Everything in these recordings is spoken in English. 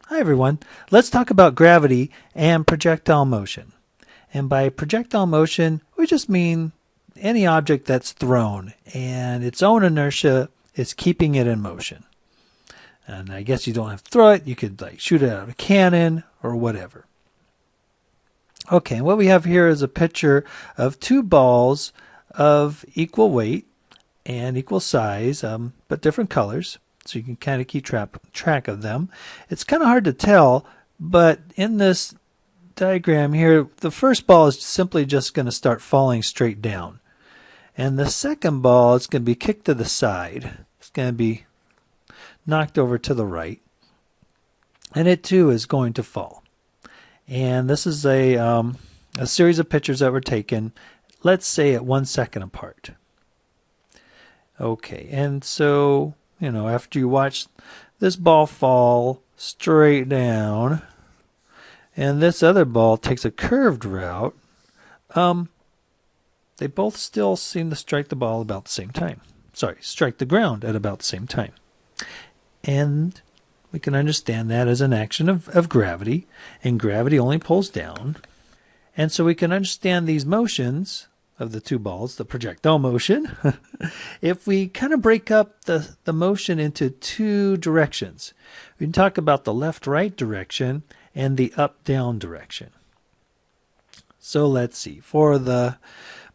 Hi everyone. Let's talk about gravity and projectile motion. And by projectile motion, we just mean any object that's thrown and its own inertia is keeping it in motion. And I guess you don't have to throw it, you could shoot it out of a cannon or whatever. Okay, what we have here is a picture of two balls of equal weight and equal size, but different colors. So you can kind of keep track of them. It's kind of hard to tell, but in this diagram here, the first ball is simply just going to start falling straight down. And the second ball is going to be kicked to the side. It's going to be knocked over to the right. And it too is going to fall. And this is a series of pictures that were taken, let's say at 1 second apart. Okay, and so, after you watch this ball fall straight down, and this other ball takes a curved route, they both still seem to strike the ball about the same time. Strike the ground at about the same time. And we can understand that as an action of gravity, and gravity only pulls down. And so we can understand these motions of the two balls, the projectile motion, if we kind of break up the motion into two directions. We can talk about the left-right direction and the up-down direction. So let's see. For the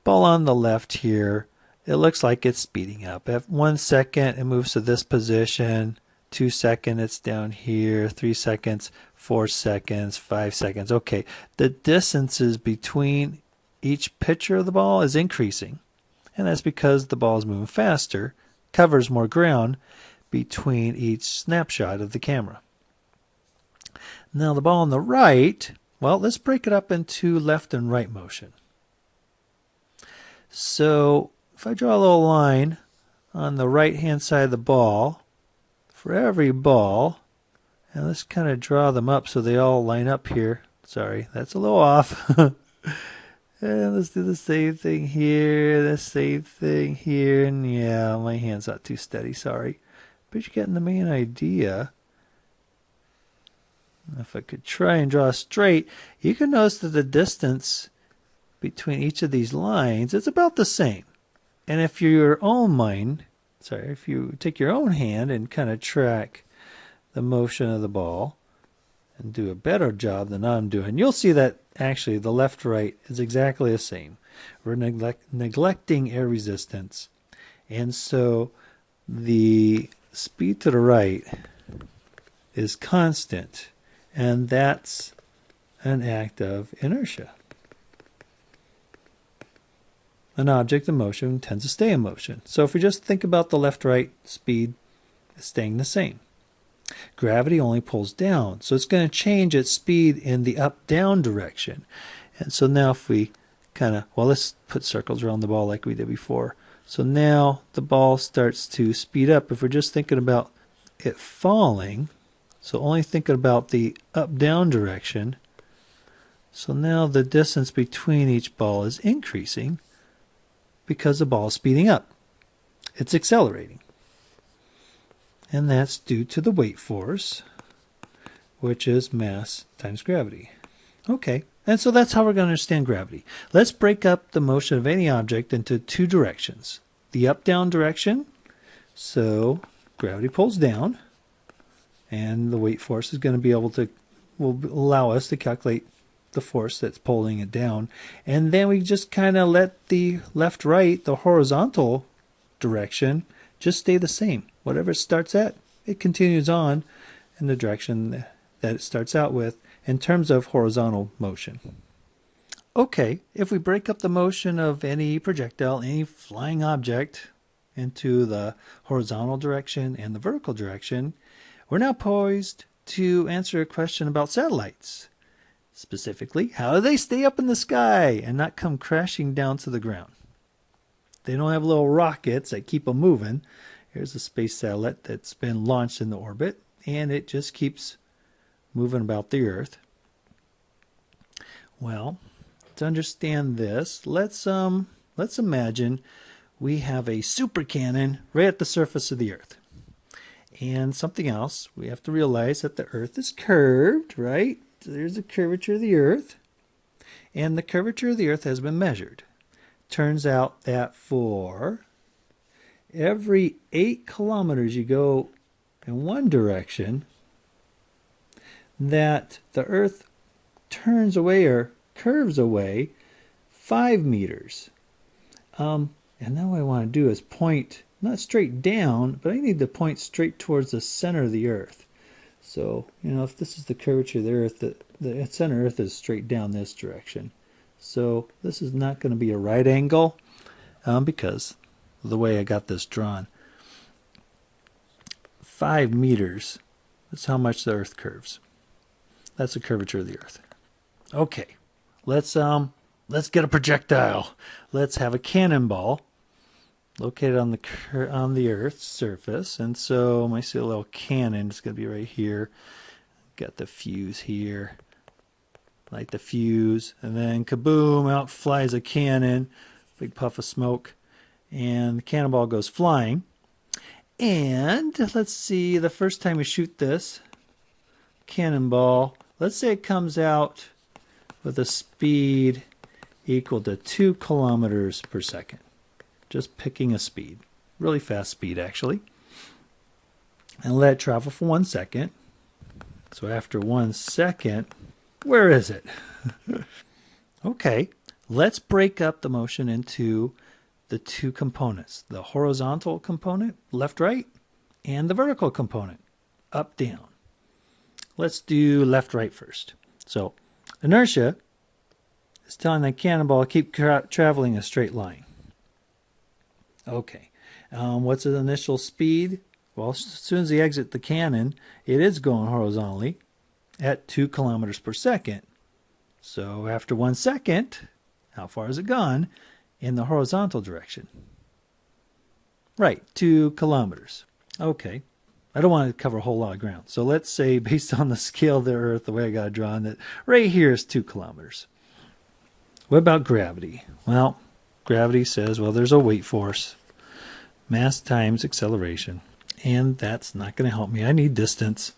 ball on the left here, it looks like it's speeding up. At 1 second, it moves to this position. 2 seconds, it's down here. 3 seconds, 4 seconds, 5 seconds. Okay, the distances between each picture of the ball is increasing, and that's because the ball is moving faster, covers more ground between each snapshot of the camera. Now the ball on the right, well, let's break it up into left and right motion. So if I draw a little line on the right hand side of the ball, for every ball, and let's kind of draw them up so they all line up here. Sorry, that's a little off. And let's do the same thing here, the same thing here, and yeah, my hand's not too steady, sorry. But you're getting the main idea. If I could try and draw straight, you can notice that the distance between each of these lines is about the same. And if you take your own hand and kind of track the motion of the ball and do a better job than I'm doing, you'll see that actually the left-right is exactly the same. We're neglecting air resistance. And so the speed to the right is constant, and that's an act of inertia. An object in motion tends to stay in motion. So if we just think about the left-right speed staying the same. Gravity only pulls down, so it's going to change its speed in the up-down direction. And so now if we let's put circles around the ball like we did before. So now the ball starts to speed up. If we're just thinking about it falling, so only thinking about the up-down direction, so now the distance between each ball is increasing because the ball is speeding up. It's accelerating. And that's due to the weight force, which is mass times gravity. Okay, and so that's how we're going to understand gravity. Let's break up the motion of any object into two directions. The up-down direction, so gravity pulls down, and the weight force is going to will allow us to calculate the force that's pulling it down. And then we just kind of let the left-right, the horizontal direction, just stay the same. Whatever it starts at, it continues on in the direction that it starts out with in terms of horizontal motion. Okay, if we break up the motion of any projectile, any flying object, into the horizontal direction and the vertical direction, we're now poised to answer a question about satellites. Specifically, how do they stay up in the sky and not come crashing down to the ground? They don't have little rockets that keep them moving. Here's a space satellite that's been launched into orbit, and it just keeps moving about the Earth. Well, to understand this, let's imagine we have a super cannon right at the surface of the Earth. And something else, we have to realize that the Earth is curved, right? So there's the curvature of the Earth. And the curvature of the Earth has been measured. Turns out that for every 8 kilometers you go in one direction, that the Earth turns away or curves away 5 meters. And now what I want to do is point, not straight down, but I need to point straight towards the center of the Earth. So, if this is the curvature of the Earth, the center of Earth is straight down this direction. So this is not going to be a right angle because of the way I got this drawn. 5 meters is how much the Earth curves. That's the curvature of the Earth. Okay, let's get a projectile. Let's have a cannonball located on the Earth's surface, and so I see a little cannon. It's going to be right here. Got the fuse here. Light the fuse, and then kaboom! Out flies a cannon. Big puff of smoke, and the cannonball goes flying. And let's see, the first time we shoot this cannonball, let's say it comes out with a speed equal to 2 kilometers per second. Just picking a speed. Really fast speed, actually. And let it travel for 1 second. So after 1 second, where is it? Okay, let's break up the motion into the 2 components. The horizontal component, left, right, and the vertical component, up, down. Let's do left, right first. So inertia is telling the cannonball to keep traveling a straight line. Okay, what's the initial speed? Well, as soon as you exit the cannon, it is going horizontally at 2 kilometers per second. So after 1 second, how far has it gone? In the horizontal direction. Right, 2 kilometers. Okay, I don't want to cover a whole lot of ground. So let's say, based on the scale of the Earth, the way I got it drawn, that right here is 2 kilometers. What about gravity? Well, gravity says, well, there's a weight force. Mass times acceleration. And that's not going to help me. I need distance.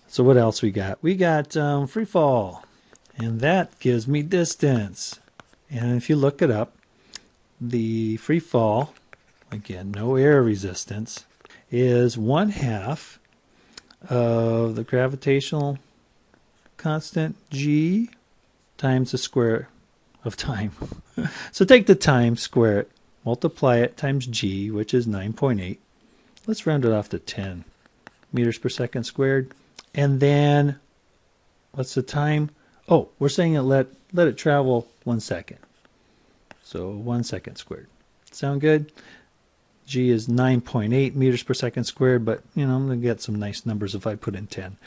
So what else we got? We got free fall. And that gives me distance. And if you look it up, the free fall, again, no air resistance, is 1/2 of the gravitational constant g times the square of time. So take the time, square it, multiply it times g, which is 9.8. Let's round it off to 10 meters per second squared. And then, what's the time? Oh, we're saying it let it travel 1 second. So 1 second squared. Sound good? G is 9.8 meters per second squared, but I'm going to get some nice numbers if I put in 10.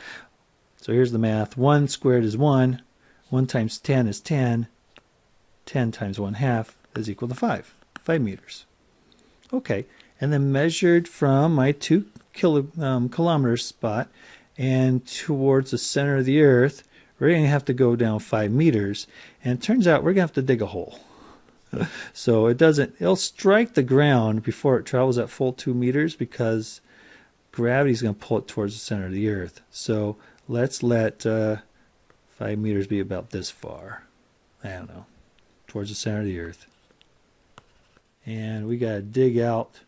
So here's the math. 1 squared is 1. 1 times 10 is 10. 10 times 1/2 is equal to 5. 5 meters. Okay, and then measured from my 2 kilometer spot and towards the center of the Earth, we're going to have to go down 5 meters. And it turns out we're going to have to dig a hole. So it'll strike the ground before it travels that full 2 meters because gravity is going to pull it towards the center of the Earth. So let's let 5 meters be about this far. I don't know. Towards the center of the Earth. And we got to dig out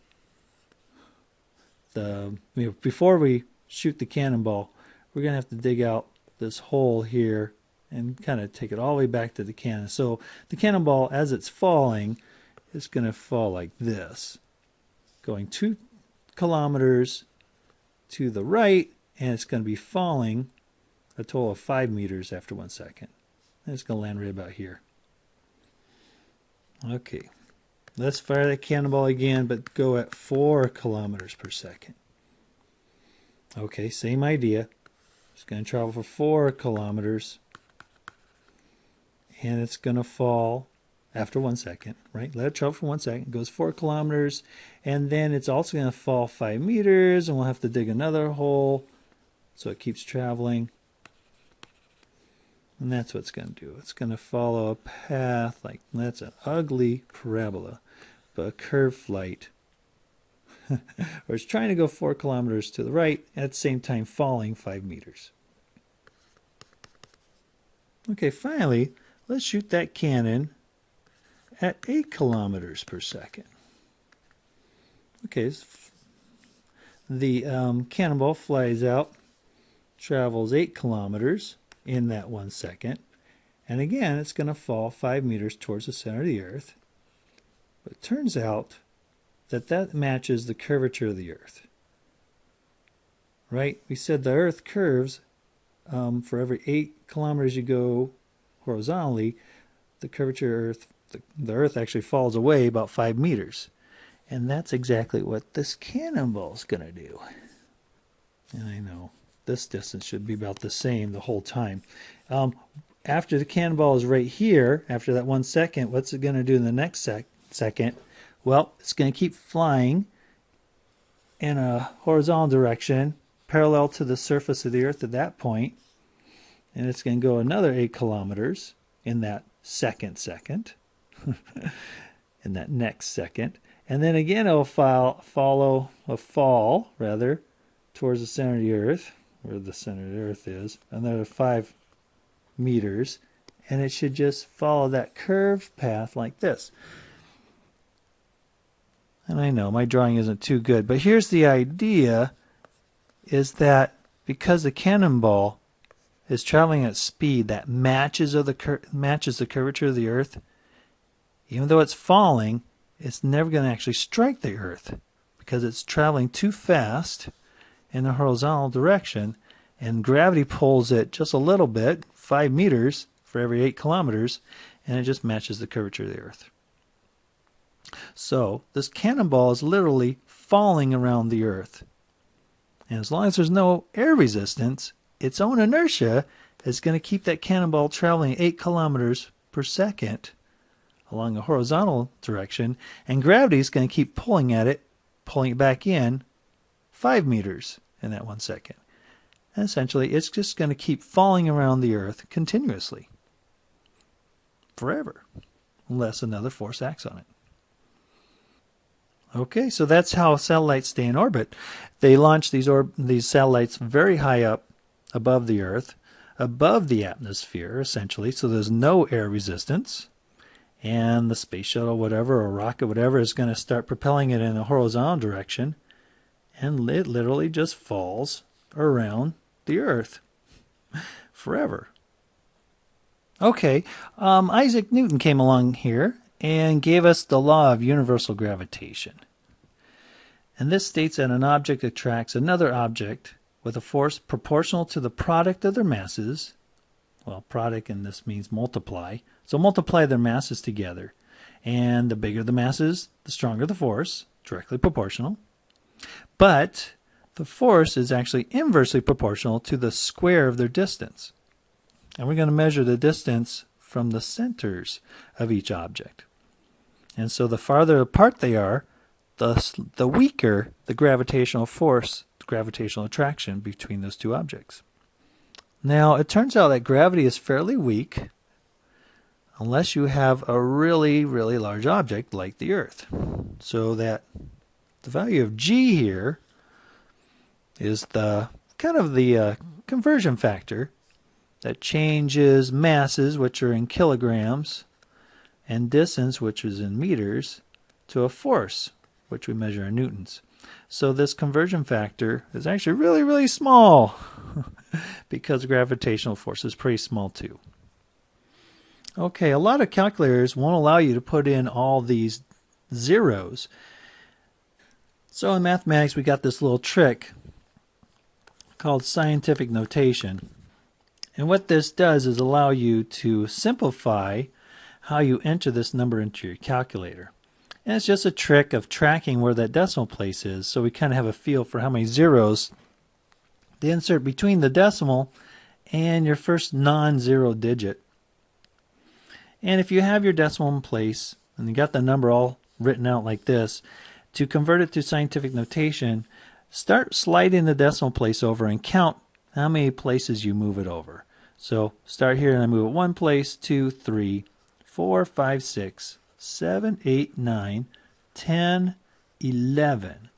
before we shoot the cannonball, we're going to have to dig out this hole here and kind of take it all the way back to the cannon. So the cannonball, as it's falling, is going to fall like this, going 2 kilometers to the right, and it's going to be falling a total of 5 meters after 1 second. And it's going to land right about here. Okay, let's fire that cannonball again, but go at 4 kilometers per second. Okay, same idea. It's going to travel for 4 kilometers. And it's going to fall after 1 second, right? Let it travel for 1 second. It goes 4 kilometers. And then it's also going to fall 5 meters. And we'll have to dig another hole. So it keeps traveling. And that's what it's going to do. It's going to follow a path like that's an ugly parabola, but a curved flight. or it's trying to go 4 kilometers to the right, at the same time falling 5 meters. Okay, finally, let's shoot that cannon at 8 kilometers per second. Okay, the cannonball flies out, travels 8 kilometers in that 1 second, and again it's going to fall 5 meters towards the center of the Earth. But it turns out that matches the curvature of the Earth. Right? We said the Earth curves for every 8 kilometers you go horizontally, the curvature of the Earth actually falls away about 5 meters. And that's exactly what this cannonball is going to do. And I know this distance should be about the same the whole time. After the cannonball is right here, after that 1 second, what's it going to do in the next second? Well, it's going to keep flying in a horizontal direction, parallel to the surface of the Earth at that point. And it's going to go another 8 kilometers in that second, in that next second. And then again it'll fall towards the center of the Earth, where the center of the Earth is, another 5 meters. And it should just follow that curved path like this. And I know my drawing isn't too good, but here's the idea, is that because the cannonball is traveling at speed that matches the curvature of the Earth, even though it's falling, it's never going to actually strike the Earth because it's traveling too fast in a horizontal direction, and gravity pulls it just a little bit, 5 meters for every 8 kilometers, and it just matches the curvature of the Earth. So this cannonball is literally falling around the Earth. And as long as there's no air resistance, its own inertia is going to keep that cannonball traveling 8 kilometers per second along a horizontal direction, and gravity is going to keep pulling at it, pulling it back in 5 meters in that 1 second. And essentially, it's just going to keep falling around the Earth continuously, forever, unless another force acts on it. Okay, so that's how satellites stay in orbit. They launch these satellites very high up above the Earth, above the atmosphere, essentially, so there's no air resistance. And the space shuttle, whatever, or rocket, whatever, is going to start propelling it in a horizontal direction, and it literally just falls around the Earth forever. Okay, Isaac Newton came along here and gave us the law of universal gravitation. And this states that an object attracts another object with a force proportional to the product of their masses. Well, product in this means multiply. So multiply their masses together. And the bigger the masses, the stronger the force, directly proportional. But the force is actually inversely proportional to the square of their distance. And we're going to measure the distance from the centers of each object. And so the farther apart they are, the weaker the gravitational force, the gravitational attraction between those two objects. Now, it turns out that gravity is fairly weak unless you have a really, really large object like the Earth. So that the value of G here is the kind of the conversion factor that changes masses, which are in kilograms, and distance, which is in meters, to a force, which we measure in newtons. So this conversion factor is actually really, really small because gravitational force is pretty small too. Okay, a lot of calculators won't allow you to put in all these zeros. So in mathematics, we got this little trick called scientific notation. And what this does is allow you to simplify how you enter this number into your calculator. And it's just a trick of tracking where that decimal place is, so we kind of have a feel for how many zeros to insert between the decimal and your first non-zero digit. And if you have your decimal in place, and you got the number all written out like this, to convert it to scientific notation, start sliding the decimal place over and count how many places you move it over. So start here and I move it 1 place, 2, 3, 4, 5, 6, 7, 8, 9, 10, 11.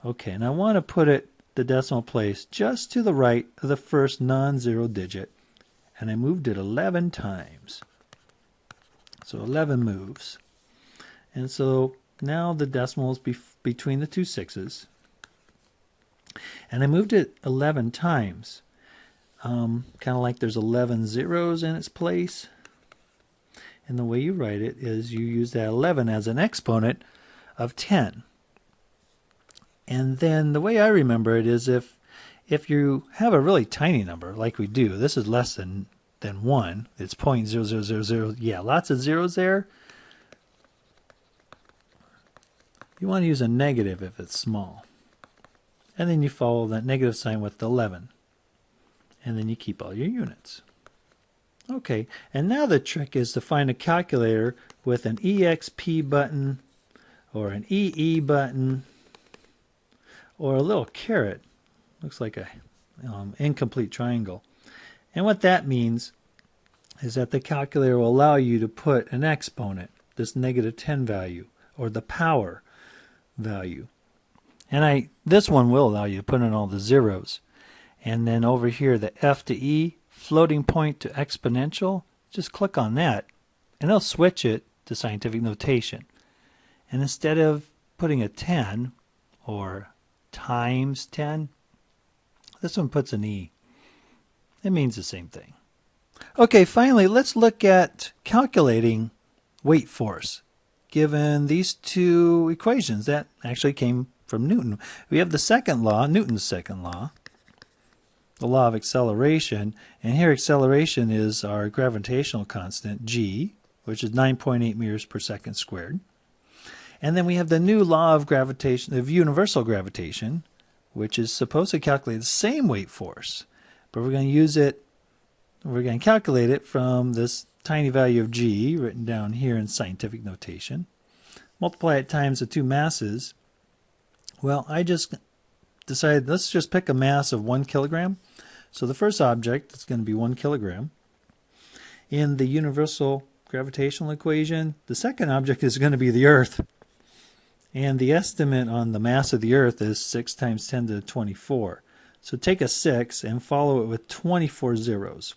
Okay, and I want to put the decimal place just to the right of the first non-zero digit, and I moved it 11 times. So 11 moves. And so now the decimal is between the two sixes. And I moved it 11 times. Kind of like there's 11 zeros in its place. And the way you write it is you use that 11 as an exponent of 10. And then the way I remember it is if you have a really tiny number, like we do, this is less than 1, it's 0.0000, yeah, lots of zeros there. You want to use a negative if it's small. And then you follow that negative sign with the 11. And then you keep all your units. Okay, and now the trick is to find a calculator with an EXP button or an EE button or a little caret. Looks like a incomplete triangle. And what that means is that the calculator will allow you to put an exponent, this -10 value, or the power value. And this one will allow you to put in all the zeros. And then over here, the F to E, floating point to exponential, just click on that, and it'll switch it to scientific notation. And instead of putting a 10, or times 10, this one puts an E. It means the same thing. Okay, finally, let's look at calculating weight force, given these two equations that actually came from Newton. We have the second law, Newton's second law, the law of acceleration, and here acceleration is our gravitational constant, g, which is 9.8 meters per second squared. And then we have the new law of gravitation, of universal gravitation, which is supposed to calculate the same weight force, but we're going to calculate it from this tiny value of g, written down here in scientific notation. Multiply it times the two masses. Well, I just decided, let's just pick a mass of 1 kilogram. So the first object is going to be 1 kilogram. In the universal gravitational equation, the second object is going to be the Earth. And the estimate on the mass of the Earth is 6 times 10 to the 24. So take a 6 and follow it with 24 zeros.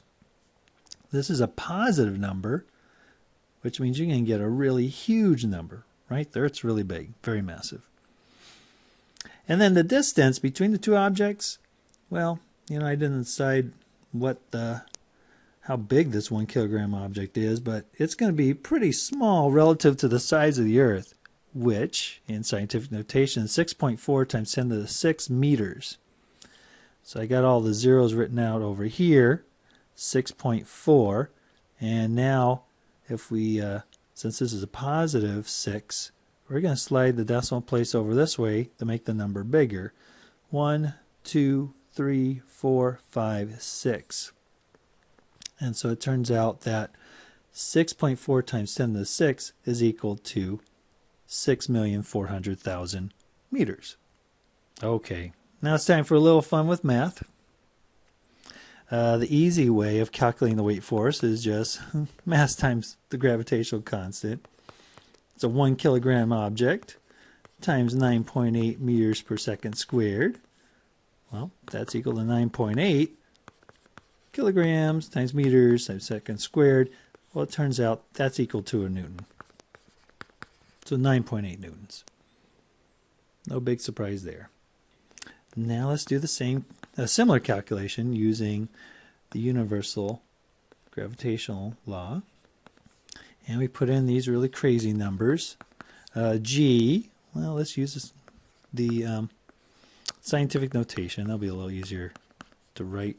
This is a positive number, which means you're going to get a really huge number. Right? The Earth's really big, very massive. And then the distance between the two objects, well, I didn't decide how big this 1 kilogram object is, but it's going to be pretty small relative to the size of the Earth, which, in scientific notation, is 6.4 times 10 to the 6 meters. So I got all the zeros written out over here, 6.4, and now if we, since this is a positive 6, we're going to slide the decimal place over this way to make the number bigger. 1, 2, 3, 4, 5, 6. And so it turns out that 6.4 times 10 to the 6 is equal to 6,400,000 meters. Okay, now it's time for a little fun with math. The easy way of calculating the weight force is just mass times the gravitational constant. It's a 1 kilogram object times 9.8 meters per second squared. Well, that's equal to 9.8 kilograms times meters times second squared. Well, it turns out that's equal to a Newton. So 9.8 newtons. No big surprise there. Now let's do a similar calculation using the Universal Gravitational Law. And we put in these really crazy numbers. G, well, let's use the scientific notation. That'll be a little easier to write.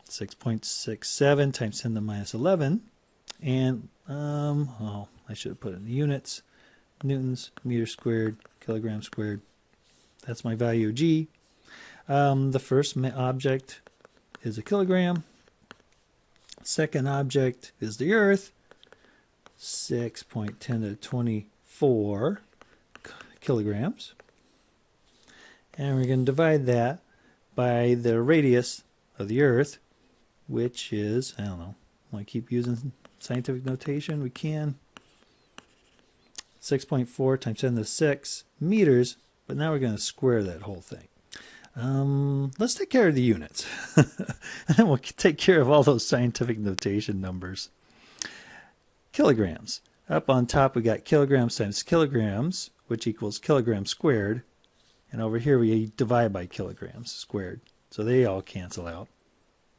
6.67 times 10 to the minus 11. And, I should have put in the units. Newtons, meters squared, kilograms squared. That's my value of G. The first object is a kilogram. Second object is the Earth. 6.10 to the 24 kilograms. And we're going to divide that by the radius of the Earth, which is, I don't know, want to keep using scientific notation? We can. 6.4 times 10 to the 6 meters But now we're going to square that whole thing. Let's take care of the units. And then we'll take care of all those scientific notation numbers. Kilograms. Up on top we got kilograms times kilograms, which equals kilograms squared. And over here we divide by kilograms squared. So they all cancel out.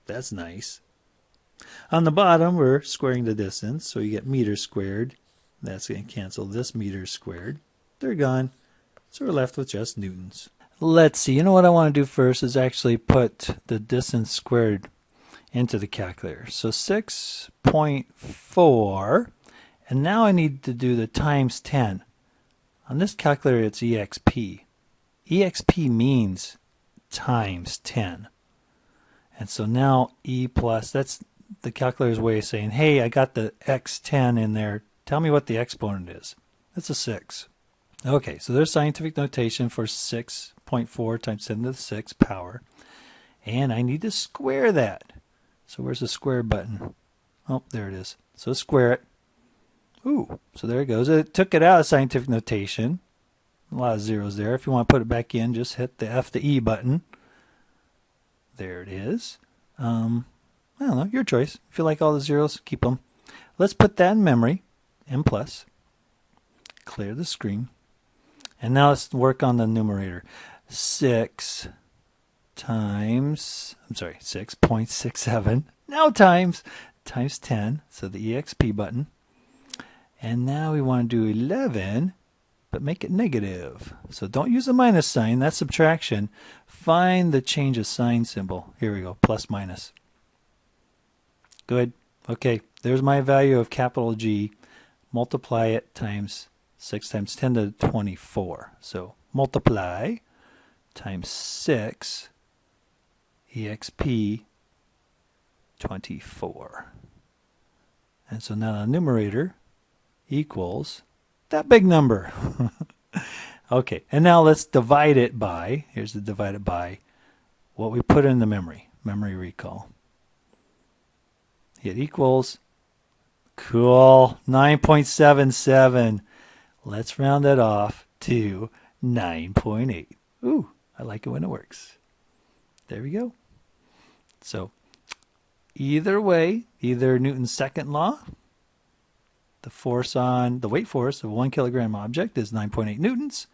That's nice. On the bottom we're squaring the distance, so you get meters squared. That's going to cancel this meters squared. They're gone. So we're left with just newtons. Let's see. You know what I want to do first is actually put the distance squared into the calculator. So 6.4. And now I need to do the times 10. On this calculator it's EXP. EXP means times 10. And so now E plus, that's the calculator's way of saying, hey, I got the x10 in there. Tell me what the exponent is. That's a 6. Okay, so there's scientific notation for 6.4 times 10 to the 6 power. And I need to square that. So where's the square button? Oh, there it is. So square it. Ooh, so there it goes. It took it out of scientific notation. A lot of zeros there. If you want to put it back in, just hit the F the E button. There it is. I don't know, your choice. If you like all the zeros, keep them. Let's put that in memory. M plus. Clear the screen. And now let's work on the numerator. 6.67. Now times 10. So the EXP button. And now we want to do 11, but make it negative. So don't use a minus sign. That's subtraction. Find the change of sign symbol. Here we go. Plus minus. Good. Okay. There's my value of capital G. Multiply it times 6 times 10 to the 24. So multiply times 6 EXP 24. And so now the numerator equals that big number. Okay, and now let's divide it by, here's the divided by, what we put in the memory recall. It equals, cool, 9.77. Let's round that off to 9.8. Ooh, I like it when it works. There we go. So either way, either Newton's second law, the force on the weight force of a 1 kilogram object is 9.8 newtons,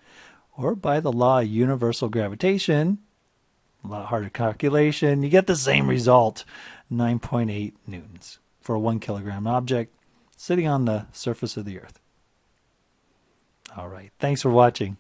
or by the law of universal gravitation, a lot harder calculation, you get the same result, 9.8 newtons for a 1 kilogram object sitting on the surface of the earth. All right, thanks for watching.